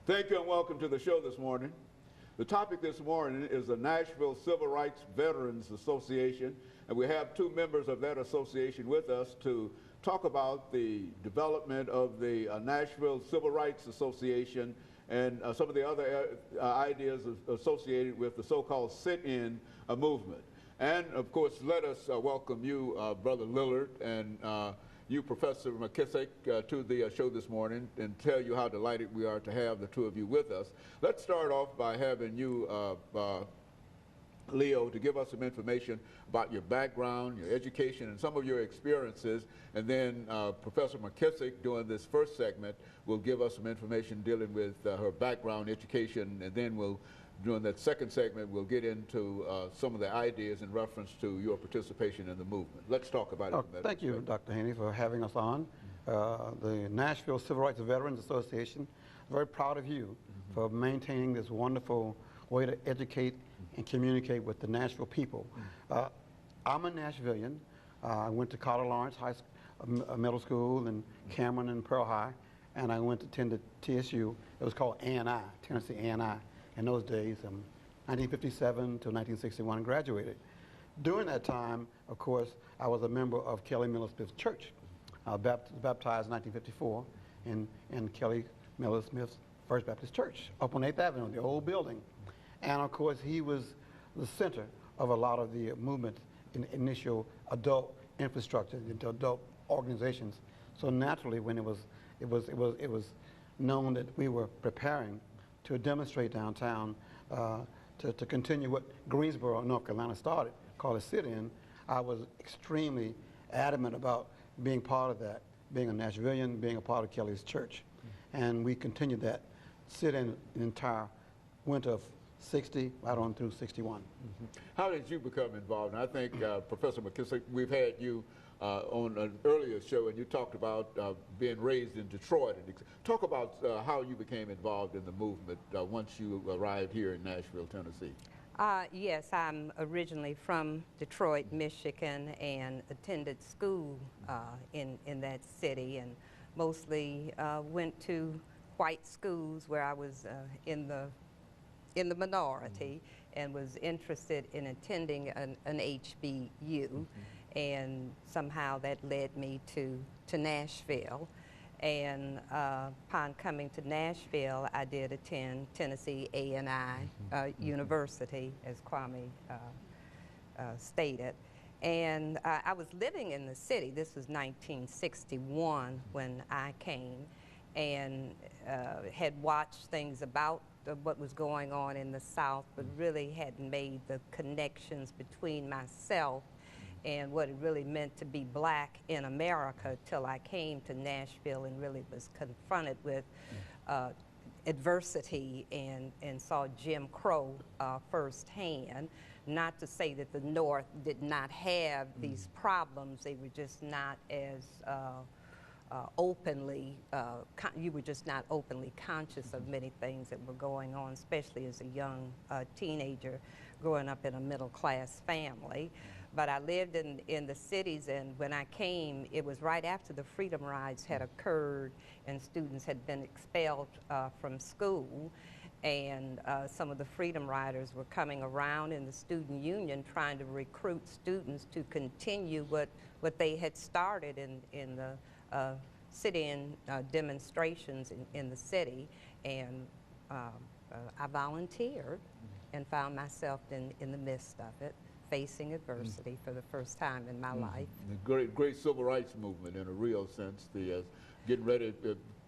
Thank you and welcome to the show this morning. The topic this morning is the Nashville Civil Rights Veterans Association, and we have two members of that association with us to talk about the development of the Nashville Civil Rights Association and some of the other ideas associated with the so-called sit-in movement. And of course, let us welcome you, Brother Lillard, and you, Professor McKissack, to the show this morning and tell you how delighted we are to have the two of you with us. Let's start off by having you, Leo, to give us some information about your background, your education, and some of your experiences. And then Professor McKissack, during this first segment, will give us some information dealing with her background, education, and then during that second segment, we'll get into some of the ideas in reference to your participation in the movement. Let's talk about it. Thank you, Dr. Haney, for having us on. The Nashville Civil Rights Veterans Association, very proud of you for maintaining this wonderful way to educate and communicate with the Nashville people. I'm a Nashvilleian. I went to Carter Lawrence High School, Middle School, and Cameron and Pearl High, and I went to attend TSU. It was called A&I, Tennessee A&I. In those days, 1957 to 1961, graduated. During that time, of course, I was a member of Kelly Miller Smith's church. I was baptized in 1954 in Kelly Miller Smith's First Baptist Church up on 8th Avenue, the old building. And of course, he was the center of a lot of the movement in initial adult infrastructure, into adult organizations. So naturally, when it was known that we were preparing to demonstrate downtown, to continue what Greensboro, North Carolina started, called a sit-in, I was extremely adamant about being part of that, being a Nashvilleian, being a part of Kelly's church. And we continued that sit-in the entire winter of 60, right on through 61. How did you become involved? And I think, Professor McKissack, we've had you on an earlier show, and you talked about being raised in Detroit. Talk about how you became involved in the movement once you arrived here in Nashville, Tennessee. Yes, I'm originally from Detroit, Michigan, and attended school in that city, and mostly went to white schools where I was in the minority and was interested in attending an HBU. And somehow that led me to Nashville. And upon coming to Nashville, I did attend Tennessee A&I University, as Kwame stated. And I was living in the city. This was 1961 when I came, and had watched things about what was going on in the South, but really hadn't made the connections between myself and what it really meant to be black in America till I came to Nashville and really was confronted with adversity and saw Jim Crow firsthand. Not to say that the North did not have these problems, they were just not as openly, you were just not openly conscious of many things that were going on, especially as a young teenager growing up in a middle-class family. But I lived in the cities, and when I came, it was right after the Freedom Rides had occurred and students had been expelled from school. And some of the Freedom Riders were coming around in the student union trying to recruit students to continue what they had started in the sit-in demonstrations in the city. And I volunteered and found myself in the midst of it, facing adversity for the first time in my life. The great civil rights movement in a real sense, the getting ready,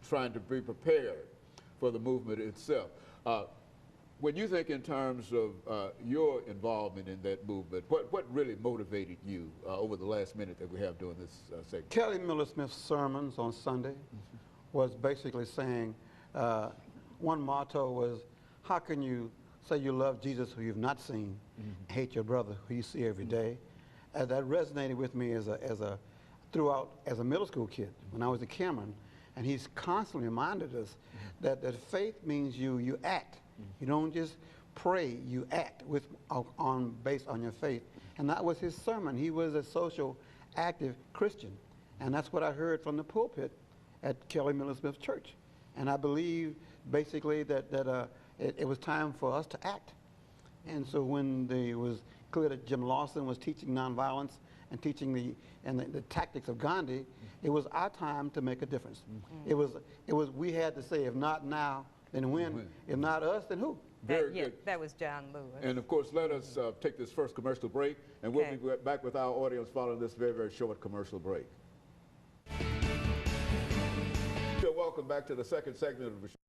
trying to be prepared for the movement itself. When you think in terms of your involvement in that movement, what really motivated you over the last minute that we have during this segment? Kelly Miller Smith's sermons on Sunday was basically saying, one motto was, how can you say you love Jesus who you've not seen, hate your brother who you see every day? That resonated with me as a middle school kid when I was at Cameron, and he's constantly reminded us that faith means you act. You don't just pray, you act based on your faith. And that was his sermon. He was a social, active Christian, and that's what I heard from the pulpit at Kelly Miller Smith Church. And I believe basically that it was time for us to act. And so when it was clear that Jim Lawson was teaching nonviolence and teaching the tactics of Gandhi, it was our time to make a difference. It was we had to say, if not now, then when? If not us, then who? Very good. That was John Lewis. And of course, let us take this first commercial break, and we'll be back with our audience following this very, very short commercial break. Welcome back to the second segment of the show.